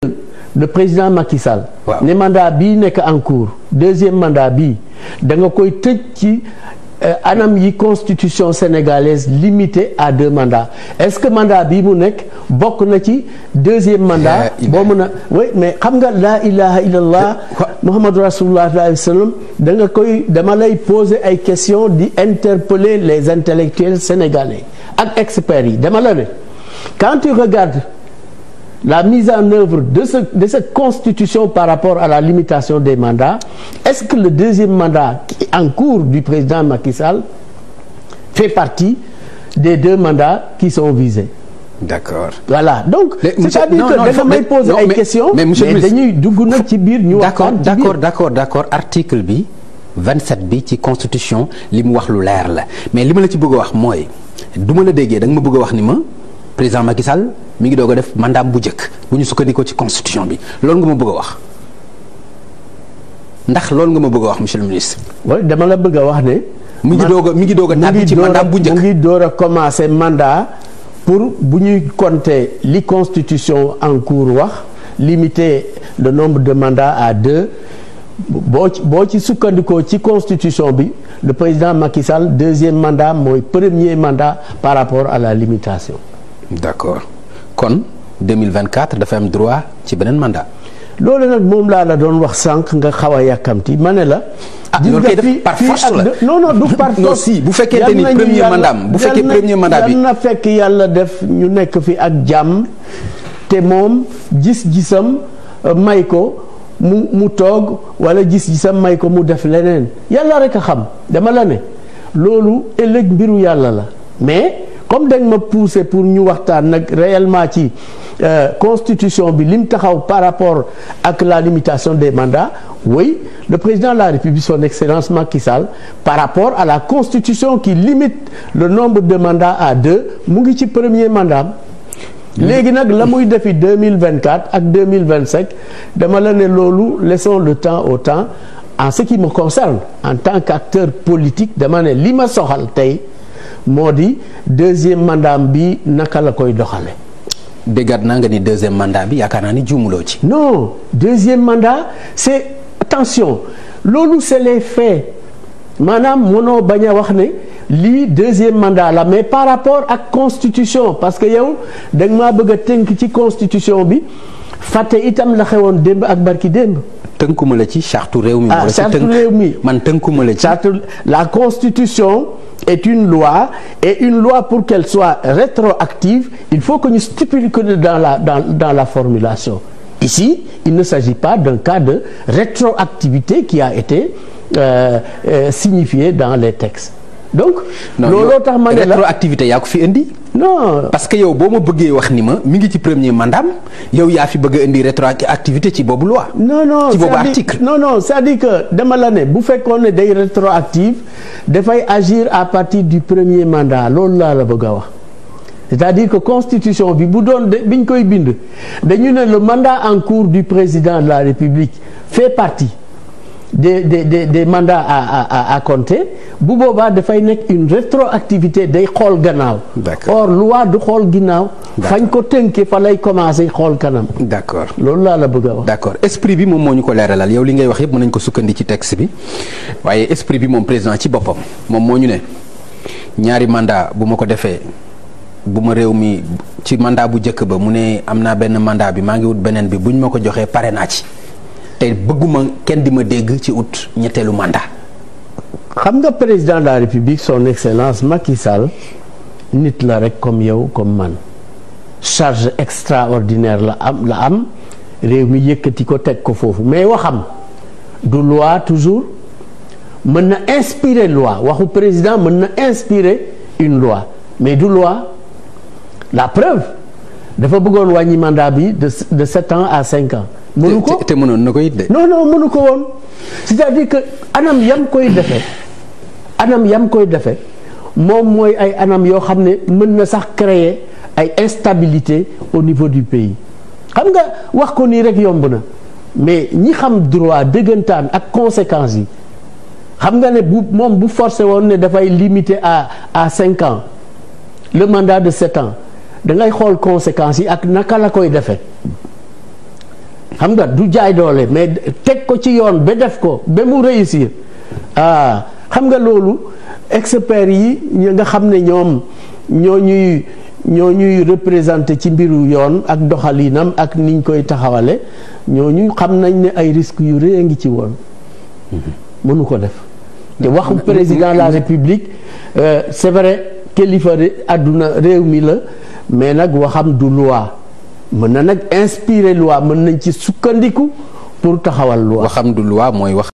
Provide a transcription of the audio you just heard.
le président Macky Sall. waaw ne mandat bii nekk en cours deuxième mandat bii da nga koy tëj ci anam yi constitution sénégalaise limitée à 2 mandats est-ce que mandat bii mu nekk bokk na ci deuxième mandat. boo mën a oui mais xam nga laa ilaha illallah Muhammadu Rasulullah sallallahu alayhi wa sallam da nga koy dama lay poser ay questions di interpeller les intellectuels sénégalais ak experts yi dama la ne quand tu regardes la mise en œuvre de cette constitution par rapport à la limitation des mandats, est-ce que le deuxième mandat qui est en cours du président Macky Sall fait partie des 2 mandats qui sont visés? D'accord. Voilà donc c'est-à-dire que da nga may poser ay questions mais dañuy dugg nag ci biir ñu waxtaan ci biir d'accord article bi 27 bi ci constitution li mu wax lu leer la mais li ma la ci bëgg a wax mooy du ma la déggee da nga ma bëgg a wax ni ma président Macky Sall mi ngi doog a def mandat bu njëkk bu ñu sukkandikoo ci constitution bi loolu nga ma bëgg a wax ndax loolu nga ma bëgg a wax monsieur le ministre. oui dama la bëgg a wax ne. mi ngi doog a tàbbi ci mandat bu njëkk mu ngi door a commencer mandat pour bu ñuy compter li constitution en cours wax limiter le nombre de mandats à 2 boo ci sukkandikoo ci constitution bi le président Macky Sall deuxième mandat mooy premier mandat par rapport à la limitation. d'accord kon 2024 dafa am droit ci beneen mandat. loolu nag moom laa la doon wax sànq nga xaw a yàkkamti ma ne la. loolu kay def par force la non du par force. non si bu fekkente ni premier mandat bu fekkee premier mandat bi. yal na fekk yàlla def ñu nekk fi ak jàmm te moom gis-gisam may ko mu toog wala gis-gisam may ko mu def leneen yàlla rek a xam dama la ne loolu ëllëg mbiru yàlla la mais. comme dañ ma poussé pour ñu waxtaan nag réellement ci constitution bi lim taxaw par rapport ak la limitation des mandats oui le président de la République son excellence Macky Sall par rapport à la constitution qui limite le nombre de mandats à 2 mu ngi ci premier mandat léegi nag la muy defi 2024 ak 2025 dama la ne loolu laissons le temps au temps en ce qui me concerne en tant qu'acteur politique dama ne li ma soxal tey moo di deuxième mandat bi naka la koy doxale déggaat naa nga ni deuxième mandat bi yaakaar naa ni juumuloo ci. non deuxième mandat c'est attention loolu c'est les faits maanaam mënoo bañ a wax ne lii deuxième mandat la mais par rapport ak constitution parce que yow da nga maa bëgg a tënk ci constitution bi fàtte itam la xewoon démb ak barki démb. tënkuma la ci charte réew mi. charte réew mi man tënkuma la ci. charte la constitution est une loi et une loi pour qu'elle soit rétroactive il faut que ñu stipule que dans la formulation ici il ne s'agit pas d'un cas de rétroactivité qui a été signifié dans les textes donc. looloo tax ma ne la rétroactivité yaa ko fi indi. non parce que yow boo ma bëggee wax ni ma mi ngi ci premier mandat yow yaa fi bëgg a indi rétroactivité ci boobu loi. non ci boobu article. non c'est-à-dire que dama la ne bu fekkoon ne day rétroactive dafay agir à partir du premier mandat loolu laa la bëgg a wax c'est-à-dire que constitution bi bu doon biñ koy bind dañu ne le mandat en cours du président de la République fait partie des mandats à compter bu boobaa dafay nekk une rétroactivité day xool gannaaw. or loi du xool ginnaaw. fañ ko tënkee fa lay commencer xool kanam. d'accord loolu laa la bëgg a wax. d'accord esprit bi moom moo ñu ko leeralal yow li ngay wax yëpp mën nañ ko sukkandi ci texte bi waaye esprit bi moom président ci boppam moom moo ñu ne ñaari mandat bu ma ko defee bu ma réew mi ci mandat bu njëkk ba mu ne am naa benn mandat bi maa ngi wut beneen bi buñ ma ko joxee pare naa ci. te bëgguma kenn di ma dégg ci ut ñetteelu mandat. xam nga président de la République son excellence Macky Sall nit la rek comme yow comme man charge extraordinaire la am réew mi yëkkati ko teg ko foofu mais waxam du loi toujours mën na inspirer loi waxu président mën na inspirer une loi mais du loi la preuve dafa bëggoon wàññi mandat bi de 7 ans à 5 ans. mënu ko te mënoon na ko it de. non mënu ko woon c'est-à-dire que anam yam koy defee moom mooy ay anam yoo xam ne mën na sax créer ay instabilité au niveau du pays xam nga wax ko nii rek yomb na mais ñi xam droit dëggantaan ak conséquences yi xam nga ne moom bu forcé woon ne dafay limiter à 5 ans le mandat de 7 ans da ngay xool conséquences yi ak naka la koy defee xam nga du jaay doole mais teg ko ci yoon ba def ko ba mu réussir xam nga loolu experts yi nga xam ne ñoom ñoo ñuy représenté ci mbiru yoon ak doxalinam ak niñ koy taxawale ñooñu xam nañ ne ay risques yu rëy a ngi ci woon mënu ko def te waxu président de la république c'est vrai kilifa àdduna réew mi la mais nag waxam du loi mën na nag inspirer loi mën nañ ci sukkandiku pour taxawal loi. waxam du loi mooy wax.